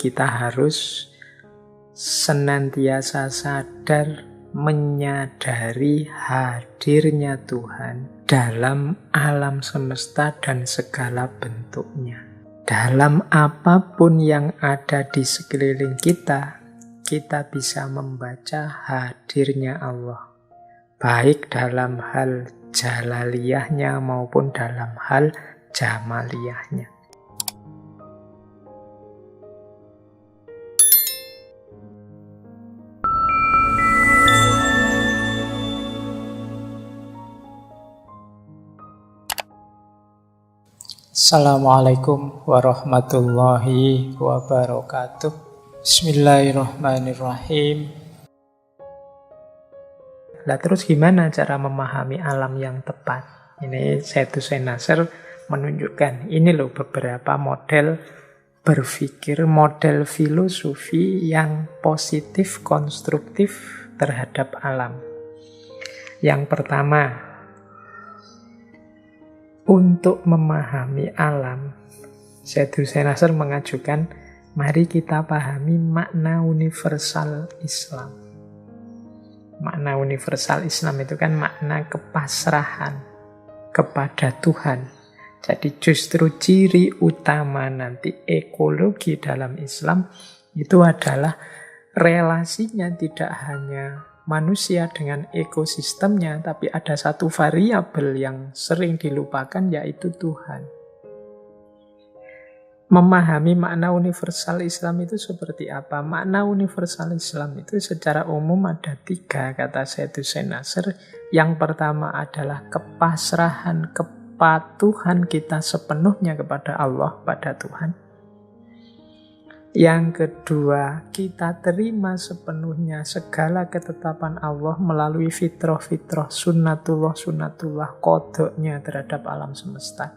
kita harus senantiasa sadar menyadari hadirnya Tuhan dalam alam semesta dan segala bentuknya. Dalam apapun yang ada di sekeliling kita, kita bisa membaca hadirnya Allah. Baik dalam hal jalaliyahnya maupun dalam hal jamaliyahnya. Assalamualaikum warahmatullahi wabarakatuh. Bismillahirrahmanirrahim. Nah, terus gimana cara memahami alam yang tepat? Ini Syed Hussein Nasr menunjukkan ini loh beberapa model berpikir, model filosofi yang positif, konstruktif terhadap alam. Yang pertama, untuk memahami alam, Syed Hussein Nasr mengajukan, mari kita pahami makna universal Islam. Makna universal Islam itu kan makna kepasrahan kepada Tuhan. Jadi justru ciri utama nanti ekologi dalam Islam itu adalah relasinya tidak hanya manusia dengan ekosistemnya, tapi ada satu variabel yang sering dilupakan, yaitu Tuhan. Memahami makna universal Islam itu seperti apa? Makna universal Islam itu secara umum ada 3, kata Syed Hussein Nasr. Yang pertama adalah kepasrahan, kepatuhan kita sepenuhnya kepada Allah, pada Tuhan. Yang kedua, kita terima sepenuhnya segala ketetapan Allah melalui fitrah-fitrah, sunnatullah, kodoknya terhadap alam semesta.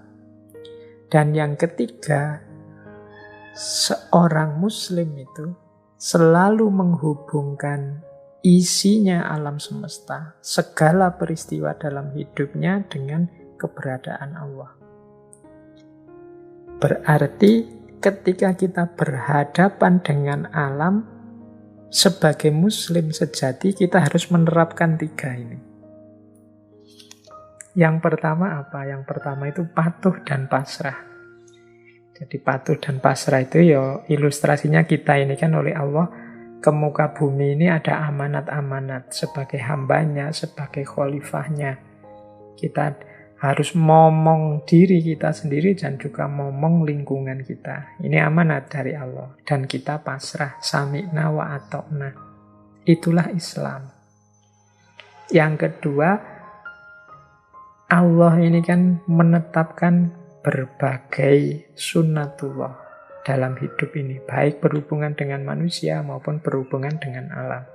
Dan yang ketiga, seorang muslim itu selalu menghubungkan isinya alam semesta, segala peristiwa dalam hidupnya dengan keberadaan Allah. Berarti ketika kita berhadapan dengan alam, sebagai muslim sejati kita harus menerapkan 3 ini. Yang pertama apa? Yang pertama itu patuh dan pasrah. Jadi patuh dan pasrah itu ya ilustrasinya kita ini kan oleh Allah ke muka bumi ini ada amanat-amanat sebagai hambanya, sebagai khalifahnya. Kita harus momong diri kita sendiri dan juga momong lingkungan kita. Ini amanat dari Allah. Dan kita pasrah, sami'na wa ata'na. Itulah Islam. Yang kedua, Allah ini kan menetapkan berbagai sunnatullah dalam hidup ini, baik berhubungan dengan manusia maupun berhubungan dengan alam.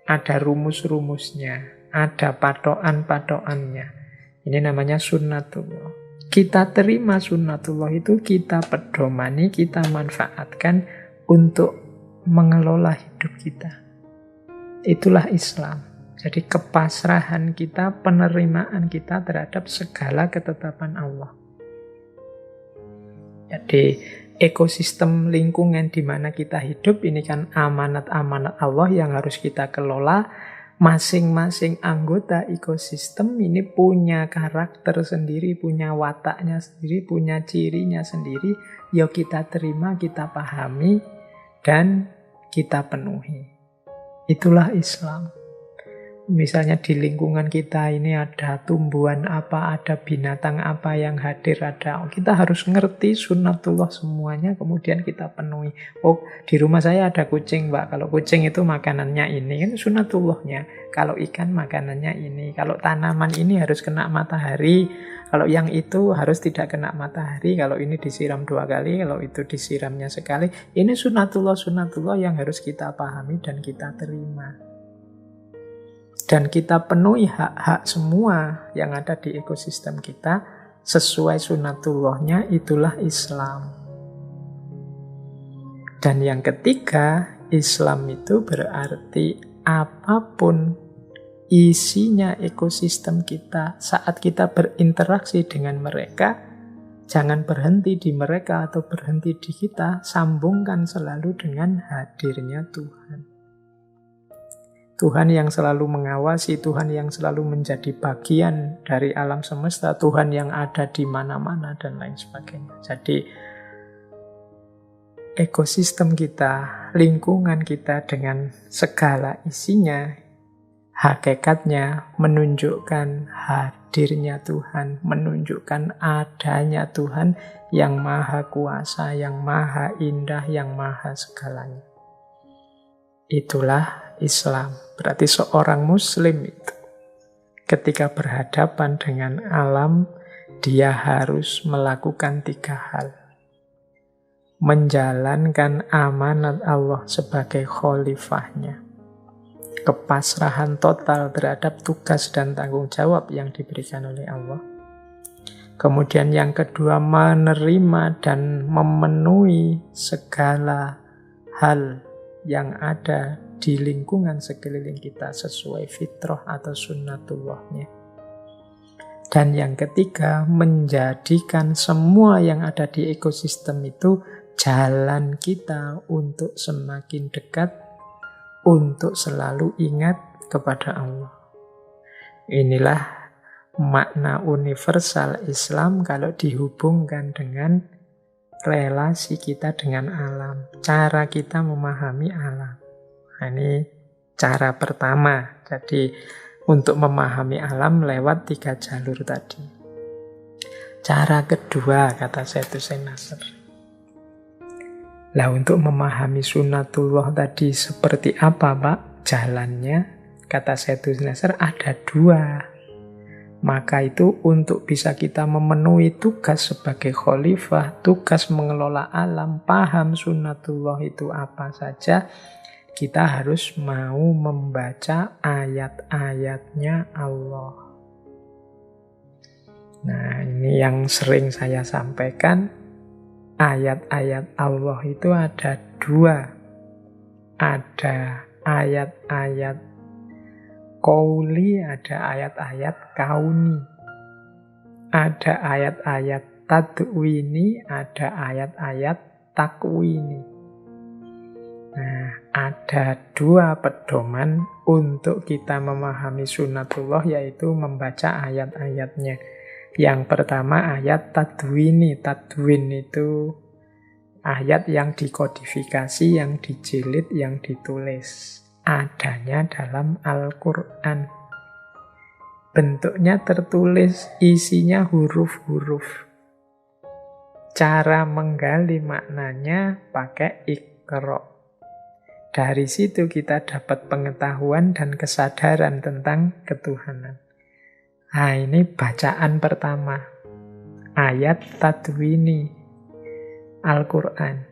Ada rumus-rumusnya, ada patokan-patokannya. Ini namanya sunnatullah. Kita terima sunnatullah itu, kita pedomani, kita manfaatkan untuk mengelola hidup kita. Itulah Islam. Jadi kepasrahan kita, penerimaan kita terhadap segala ketetapan Allah. Jadi ekosistem lingkungan di mana kita hidup ini kan amanat-amanat Allah yang harus kita kelola. Masing-masing anggota ekosistem ini punya karakter sendiri, punya wataknya sendiri, punya cirinya sendiri. Ya kita terima, kita pahami, dan kita penuhi. Itulah Islam. Misalnya di lingkungan kita ini ada tumbuhan apa, ada binatang apa yang hadir, ada. Kita harus ngerti sunnatullah semuanya, kemudian kita penuhi. Oh, di rumah saya ada kucing, Mbak. Kalau kucing itu makanannya ini, kan sunnatullahnya. Kalau ikan makanannya ini. Kalau tanaman ini harus kena matahari. Kalau yang itu harus tidak kena matahari. Kalau ini disiram 2 kali, kalau itu disiramnya sekali. Ini sunnatullah yang harus kita pahami dan kita terima. Dan kita penuhi hak-hak semua yang ada di ekosistem kita sesuai sunnatullahnya, itulah Islam. Dan yang ketiga, Islam itu berarti apapun isinya ekosistem kita, saat kita berinteraksi dengan mereka, Jangan berhenti di mereka atau berhenti di kita, sambungkan selalu dengan hadirnya Tuhan. Tuhan yang selalu mengawasi, Tuhan yang selalu menjadi bagian dari alam semesta, Tuhan yang ada di mana-mana, dan lain sebagainya. Jadi, ekosistem kita, lingkungan kita dengan segala isinya, hakikatnya menunjukkan hadirnya Tuhan, menunjukkan adanya Tuhan yang maha kuasa, yang maha indah, yang maha segalanya. Itulah Islam. Berarti seorang muslim itu ketika berhadapan dengan alam, dia harus melakukan 3 hal. Menjalankan amanat Allah sebagai khalifahnya. Kepasrahan total terhadap tugas dan tanggung jawab yang diberikan oleh Allah. Kemudian yang kedua, menerima dan memenuhi segala hal yang ada di lingkungan sekeliling kita sesuai fitrah atau sunnatullahnya. Dan yang ketiga, menjadikan semua yang ada di ekosistem itu jalan kita untuk semakin dekat, untuk selalu ingat kepada Allah. Inilah makna universal Islam kalau dihubungkan dengan relasi kita dengan alam, cara kita memahami alam. Nah, ini cara pertama. Jadi untuk memahami alam lewat 3 jalur tadi. Cara kedua, kata Syed Hussein Nasr. Lah untuk memahami sunnatullah tadi seperti apa Pak jalannya? Kata Syed Hussein Nasr ada 2. Maka itu untuk bisa kita memenuhi tugas sebagai khalifah, tugas mengelola alam, paham sunnatullah itu apa saja, kita harus mau membaca ayat-ayatnya Allah. Nah, ini yang sering saya sampaikan. Ayat-ayat Allah itu ada 2. Ada ayat-ayat qauli, ada ayat-ayat kauni. Ada ayat-ayat tadwini, ada ayat-ayat takwini. Nah, ada 2 pedoman untuk kita memahami sunnatullah, yaitu membaca ayat-ayatnya. Yang pertama ayat tadwini. Tadwin itu ayat yang dikodifikasi, yang dijilid, yang ditulis. Adanya dalam Al-Quran. Bentuknya tertulis, isinya huruf-huruf. Cara menggali maknanya pakai Iqra. Dari situ kita dapat pengetahuan dan kesadaran tentang ketuhanan. Nah, ini bacaan pertama. Ayat tadwini Al-Quran.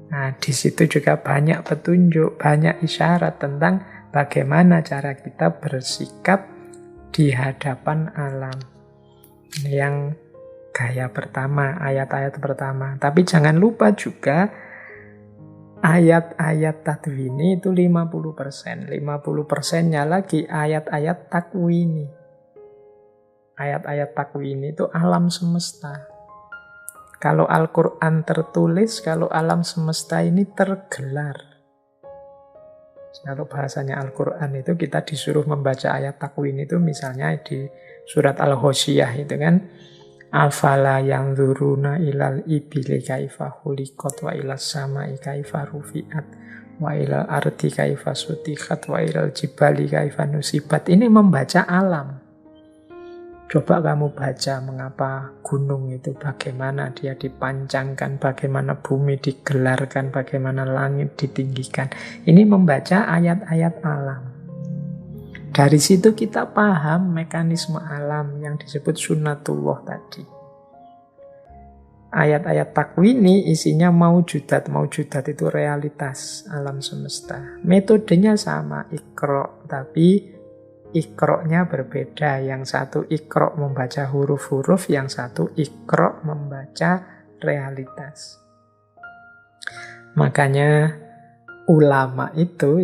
Nah, di situ juga banyak petunjuk, banyak isyarat tentang bagaimana cara kita bersikap di hadapan alam. Ini yang gaya pertama, ayat-ayat pertama. Tapi jangan lupa juga ayat-ayat tadwini itu 50%. 50%-nya lagi ayat-ayat takwini. Ayat-ayat takwini itu alam semesta. Kalau Al-Quran tertulis, kalau alam semesta ini tergelar. Kalau bahasanya Al-Quran itu kita disuruh membaca ayat takwini itu misalnya di surat Al-Ghoshiyah itu kan. Afala yanzuruna ilal ibili kaifa khuliqat wa ilas samai kaifa rufi'at wa ilal ardi kaifa sutihat wa ilal jibali kaifa nusibat. Ini membaca alam. Coba kamu baca mengapa gunung itu, bagaimana dia dipancangkan, bagaimana bumi digelarkan, bagaimana langit ditinggikan. Ini membaca ayat-ayat alam. Dari situ kita paham mekanisme alam yang disebut sunnatullah tadi. Ayat-ayat takwini isinya maujudat. Maujudat itu realitas alam semesta. Metodenya sama, Iqra, tapi Iqra-nya berbeda. Yang satu Iqra membaca huruf-huruf, yang satu Iqra membaca realitas. Makanya ulama itu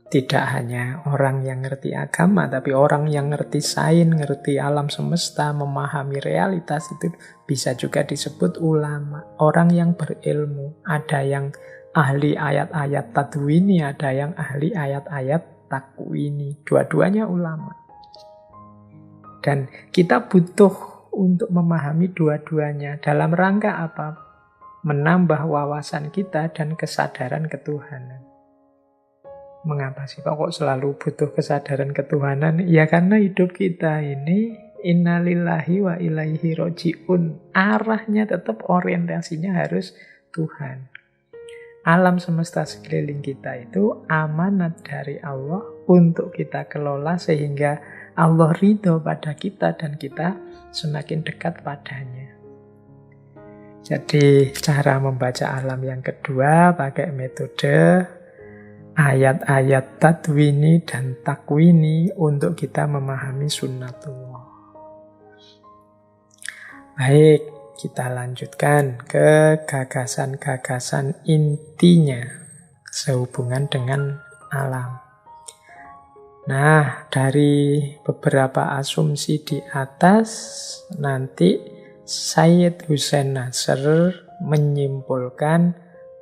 Tidak hanya orang yang ngerti agama, tapi orang yang ngerti sains, ngerti alam semesta, memahami realitas, itu bisa juga disebut ulama. Orang yang berilmu. Ada yang ahli ayat-ayat tadwini, ada yang ahli ayat-ayat takwini. Dua-duanya ulama. Dan kita butuh untuk memahami dua-duanya. Dalam rangka apa? Menambah wawasan kita dan kesadaran ketuhanan. Mengapa sih Pak kok selalu butuh kesadaran ketuhanan? Ya karena hidup kita ini innalillahi wa ilaihi roji'un. Arahnya tetap orientasinya harus Tuhan. Alam semesta sekeliling kita itu amanat dari Allah untuk kita kelola sehingga Allah ridho pada kita dan kita semakin dekat padanya. Jadi cara membaca alam yang kedua pakai metode ayat-ayat tadwini dan takwini untuk kita memahami sunnatullah. Baik, kita lanjutkan ke gagasan-gagasan intinya sehubungan dengan alam. Nah, dari beberapa asumsi di atas, nanti Sayyid Hussein Nasr menyimpulkan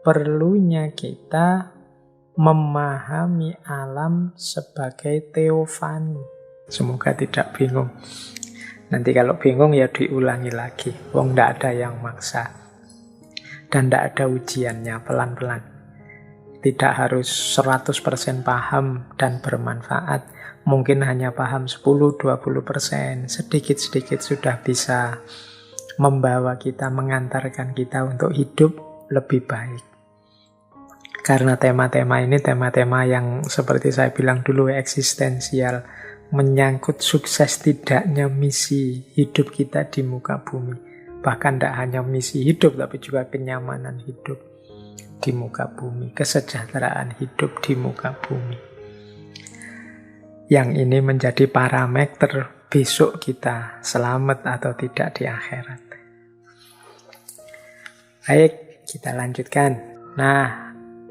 perlunya kita memahami alam sebagai teofani. Semoga tidak bingung. Nanti kalau bingung ya diulangi lagi. Wong ndak ada yang maksa. Dan ndak ada ujiannya, pelan-pelan. Tidak harus 100% paham dan bermanfaat. Mungkin hanya paham 10-20%. Sedikit-sedikit sudah bisa membawa kita, mengantarkan kita untuk hidup lebih baik. Karena tema-tema ini tema-tema yang seperti saya bilang dulu eksistensial, menyangkut sukses tidaknya misi hidup kita di muka bumi. Bahkan tidak hanya misi hidup, tapi juga kenyamanan hidup di muka bumi, kesejahteraan hidup di muka bumi. Yang ini menjadi parameter besok kita selamat atau tidak di akhirat. Baik, kita lanjutkan. Nah,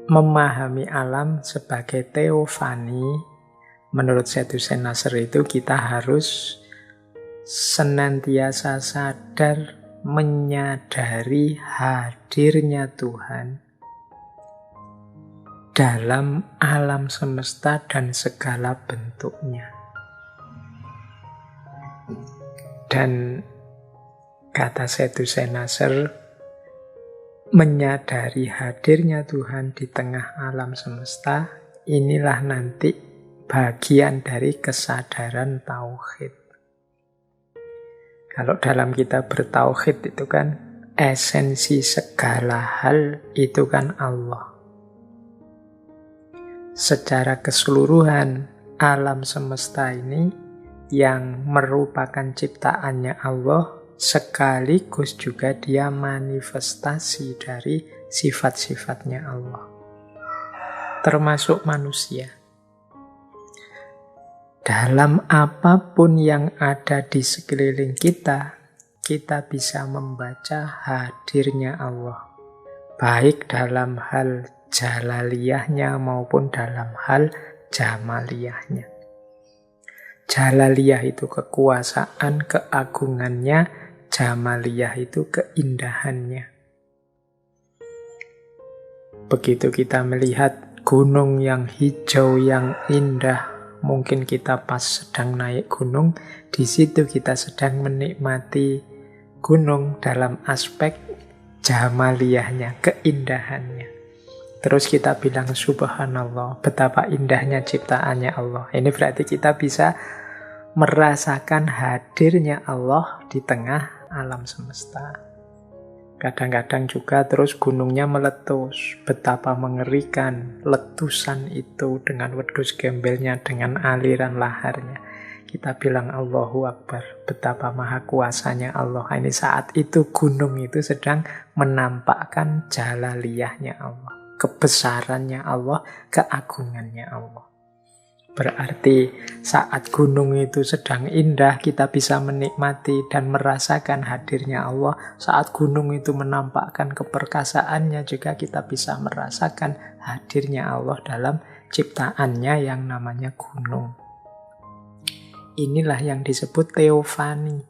memahami alam sebagai teofani, menurut Sayyid Hussein Nasr itu kita harus senantiasa sadar menyadari hadirnya Tuhan dalam alam semesta dan segala bentuknya. Dan kata Sayyid Hussein Nasr, menyadari hadirnya Tuhan di tengah alam semesta, inilah nanti bagian dari kesadaran tauhid. Kalau dalam kita bertauhid itu kan esensi segala hal itu kan Allah. Secara keseluruhan alam semesta ini yang merupakan ciptaannya Allah, sekaligus juga dia manifestasi dari sifat-sifatnya Allah. Termasuk manusia. Dalam apapun yang ada di sekeliling kita, kita bisa membaca hadirnya Allah. Baik dalam hal jalaliyahnya maupun dalam hal jamaliyahnya. Jalaliyah itu kekuasaan, keagungannya, jamaliyah itu keindahannya. Begitu kita melihat gunung yang hijau, yang indah, mungkin kita pas sedang naik gunung, di situ kita sedang menikmati gunung dalam aspek jamaliyahnya, keindahannya. Terus kita bilang subhanallah, betapa indahnya ciptaannya Allah. Ini berarti kita bisa merasakan hadirnya Allah di tengah alam semesta. Kadang-kadang juga terus gunungnya meletus. Betapa mengerikan letusan itu dengan wedhus gembelnya, dengan aliran laharnya. Kita bilang Allahu Akbar, betapa maha kuasanya Allah. Ini saat itu gunung itu sedang menampakkan jalaliyahnya Allah, kebesarannya Allah, keagungannya Allah. Berarti saat gunung itu sedang indah, kita bisa menikmati dan merasakan hadirnya Allah. Saat gunung itu menampakkan keperkasaannya, juga kita bisa merasakan hadirnya Allah dalam ciptaannya yang namanya gunung. Inilah yang disebut teofani.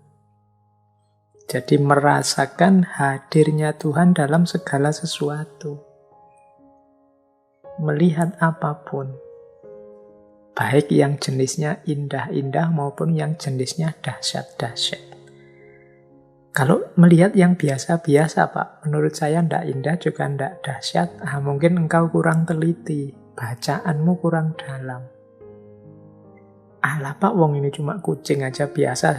Jadi merasakan hadirnya Tuhan dalam segala sesuatu. Melihat apapun. Baik yang jenisnya indah-indah maupun yang jenisnya dahsyat-dahsyat. Kalau melihat yang biasa-biasa, Pak, menurut saya ndak indah juga ndak dahsyat. Mungkin engkau kurang teliti, bacaanmu kurang dalam. Alah Pak, wong ini cuma kucing aja biasa,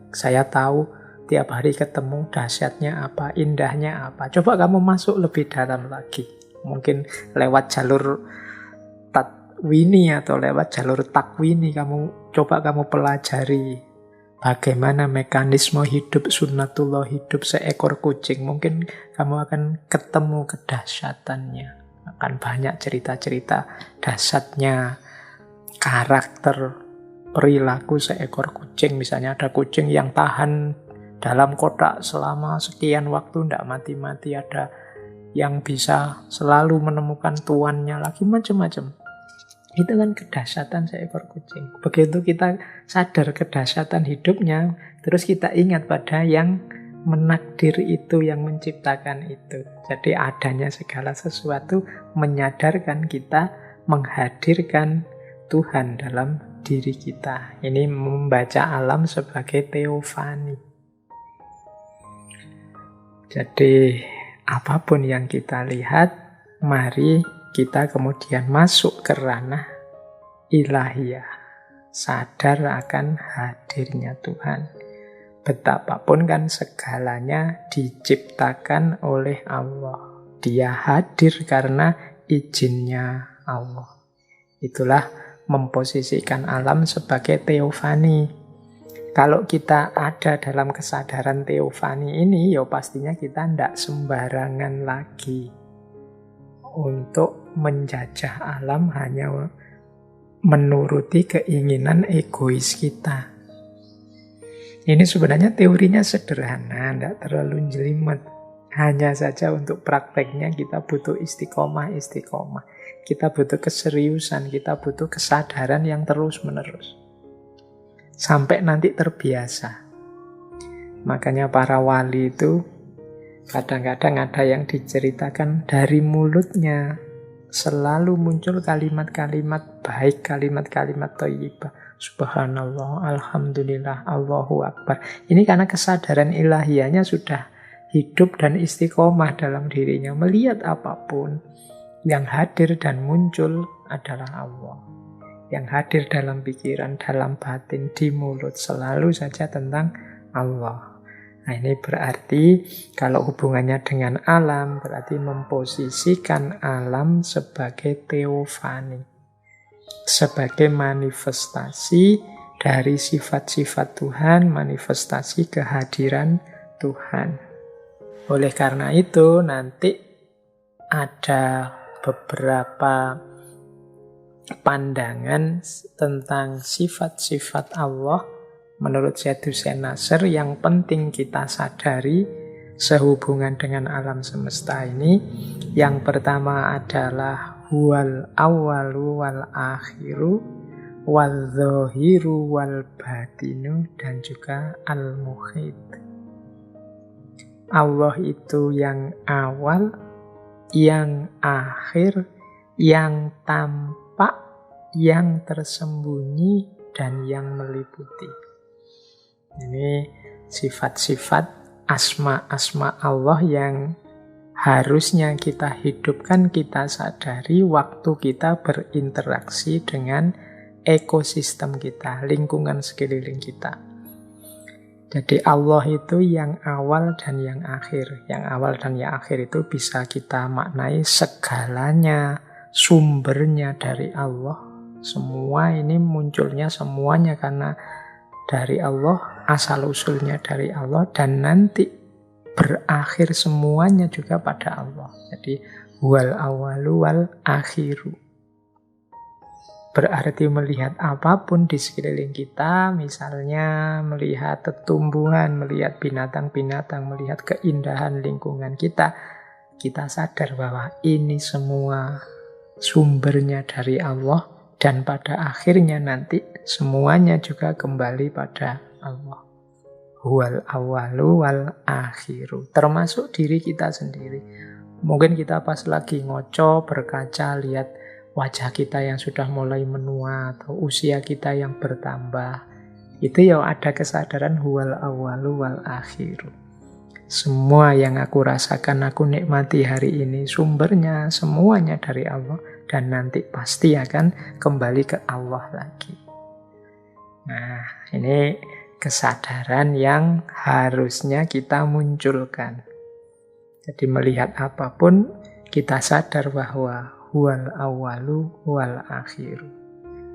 saya tahu tiap hari ketemu dahsyatnya apa, indahnya apa. Coba kamu masuk lebih dalam lagi. Mungkin lewat jalur tatwini atau lewat jalur takwini coba kamu pelajari bagaimana mekanisme hidup sunnatullah, hidup seekor kucing. Mungkin kamu akan ketemu kedahsyatannya. Akan banyak cerita-cerita dahsyatnya karakter perilaku seekor kucing. Misalnya ada kucing yang tahan dalam kotak selama sekian waktu, tidak mati-mati. Ada yang bisa selalu menemukan tuannya lagi, macam-macam. Itu kan kedahsyatan seekor kucing. Begitu kita sadar kedahsyatan hidupnya, terus kita ingat pada yang menakdir itu, yang menciptakan itu. Jadi adanya segala sesuatu menyadarkan kita, menghadirkan Tuhan dalam diri kita. Ini membaca alam sebagai teofani. Jadi apapun yang kita lihat, mari kita kemudian masuk ke ranah ilahiyah. Sadar akan hadirnya Tuhan. Betapapun kan segalanya diciptakan oleh Allah. Dia hadir karena izinnya Allah. Itulah memposisikan alam sebagai teofani. Kalau kita ada dalam kesadaran teofani ini, ya pastinya kita tidak sembarangan lagi untuk menjajah alam hanya menuruti keinginan egois kita. Ini sebenarnya teorinya sederhana, tidak terlalu jelimet. Hanya saja untuk prakteknya kita butuh istiqomah. Kita butuh keseriusan, kita butuh kesadaran yang terus-menerus. Sampai nanti terbiasa. Makanya para wali itu kadang-kadang ada yang diceritakan dari mulutnya selalu muncul kalimat-kalimat baik, kalimat-kalimat thayyibah. Subhanallah, alhamdulillah, Allahu Akbar. Ini karena kesadaran ilahiyahnya sudah hidup dan istiqomah dalam dirinya. Melihat apapun, yang hadir dan muncul adalah Allah. Yang hadir dalam pikiran, dalam batin, di mulut, selalu saja tentang Allah. Nah ini berarti kalau hubungannya dengan alam, berarti memposisikan alam sebagai teofani. Sebagai manifestasi dari sifat-sifat Tuhan, manifestasi kehadiran Tuhan. Oleh karena itu nanti ada beberapa pandangan tentang sifat-sifat Allah menurut Syed Hussein Nasr yang penting kita sadari sehubungan dengan alam semesta ini. Yang pertama adalah huwal awwalu wal akhiru wal zahiru wal batinu dan juga al muhit. Allah itu yang awal, yang akhir, yang tampak, yang tersembunyi, dan yang meliputi. Ini sifat-sifat asma-asma Allah yang harusnya kita hidupkan, kita sadari waktu kita berinteraksi dengan ekosistem kita, lingkungan sekeliling kita. Jadi Allah itu yang awal dan yang akhir. Yang awal dan yang akhir itu bisa kita maknai segalanya, sumbernya dari Allah. Semua ini munculnya semuanya karena dari Allah, asal-usulnya dari Allah, dan nanti berakhir semuanya juga pada Allah. Jadi wal awalu wal akhiru. Berarti melihat apapun di sekeliling kita, misalnya melihat tumbuhan, melihat binatang-binatang, melihat keindahan lingkungan kita, kita sadar bahwa ini semua sumbernya dari Allah, dan pada akhirnya nanti semuanya juga kembali pada Allah. Huwal awalu wal akhiru, termasuk diri kita sendiri. Mungkin kita pas lagi ngoco, berkaca, lihat wajah kita yang sudah mulai menua atau usia kita yang bertambah, itu ya ada kesadaran huwal awalu wal akhiru. Semua yang aku rasakan, aku nikmati hari ini, sumbernya semuanya dari Allah, dan nanti pasti akan kembali ke Allah lagi. Nah, ini kesadaran yang harusnya kita munculkan. Jadi melihat apapun, kita sadar bahwa huwal awalu wal akhiru.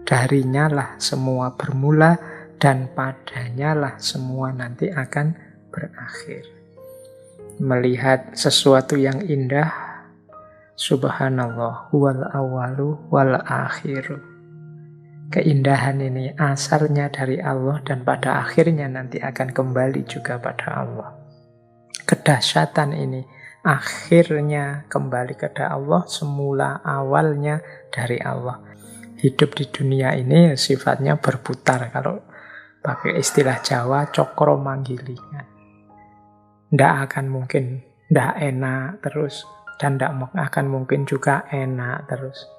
Darinya lah semua bermula, dan padanya lah semua nanti akan berakhir. Melihat sesuatu yang indah, subhanallah, huwal awalu wal akhiru. Keindahan ini asalnya dari Allah, dan pada akhirnya nanti akan kembali juga pada Allah. Kedahsyatan ini akhirnya kembali kepada Allah, semula awalnya dari Allah. Hidup di dunia ini sifatnya berputar, kalau pakai istilah Jawa, cokro manggilingan. Tidak akan mungkin tidak enak terus, dan tidak akan mungkin juga enak terus.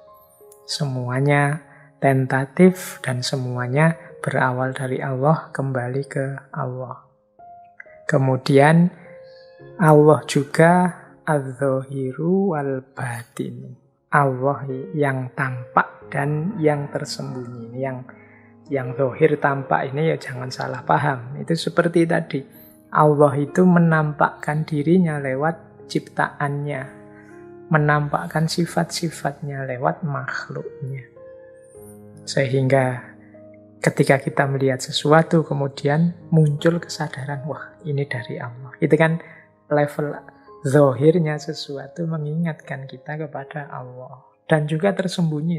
Semuanya tentatif, dan semuanya berawal dari Allah, kembali ke Allah. Kemudian Allah juga adz-dzahiru wal batinu. Allah yang tampak dan yang tersembunyi. Yang zahir tampak ini ya jangan salah paham. Itu seperti tadi. Allah itu menampakkan dirinya lewat ciptaannya, menampakkan sifat-sifatnya lewat makhluknya. Sehingga ketika kita melihat sesuatu, kemudian muncul kesadaran, wah ini dari Allah. Itu kan level zahirnya sesuatu mengingatkan kita kepada Allah. Dan juga tersembunyi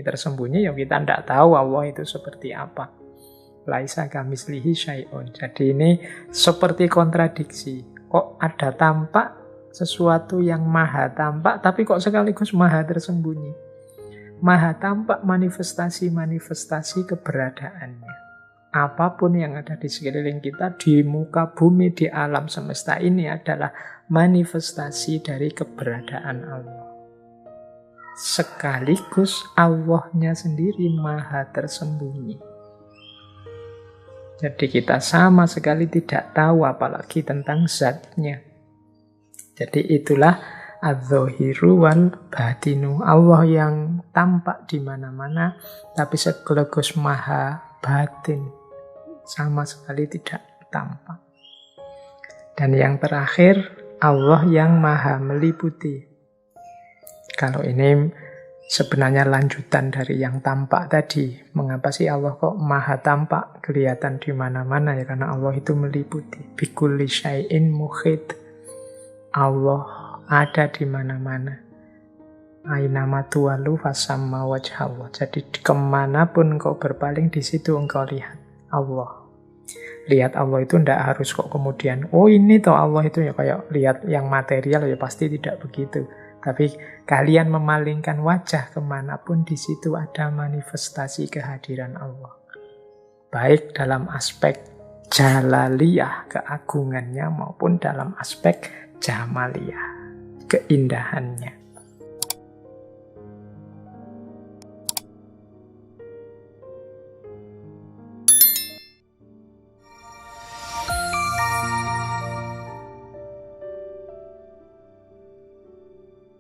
ya kita tidak tahu Allah itu seperti apa. Laisa kamitslihi syai'un. Jadi ini seperti kontradiksi. Kok ada tampak sesuatu yang maha tampak, tapi kok sekaligus maha tersembunyi. Maha tampak manifestasi-manifestasi keberadaannya. Apapun yang ada di sekeliling kita, di muka bumi, di alam semesta ini adalah manifestasi dari keberadaan Allah. Sekaligus Allahnya sendiri maha tersembunyi. Jadi kita sama sekali tidak tahu apalagi tentang zatnya. Jadi itulah adz-dzahiru wal batinu. Allah yang tampak di mana-mana, tapi sekaligus maha batin. Sama sekali tidak tampak. Dan yang terakhir, Allah yang maha meliputi. Kalau ini sebenarnya lanjutan dari yang tampak tadi. Mengapa sih Allah kok maha tampak, kelihatan di mana-mana ya? Karena Allah itu meliputi. Bikulli syai'in muhit. Allah ada di mana-mana. Ainama tuwalu fasamma wajhallah. Jadi kemanapun kau berpaling, di situ engkau lihat Allah. Lihat Allah itu tidak harus kok kemudian, oh ini toh Allah itu ya kayak lihat yang material, ya pasti tidak begitu. Tapi kalian memalingkan wajah kemanapun, di situ ada manifestasi kehadiran Allah. Baik dalam aspek jalaliyah, keagungannya, maupun dalam aspek jamaliyah, keindahannya.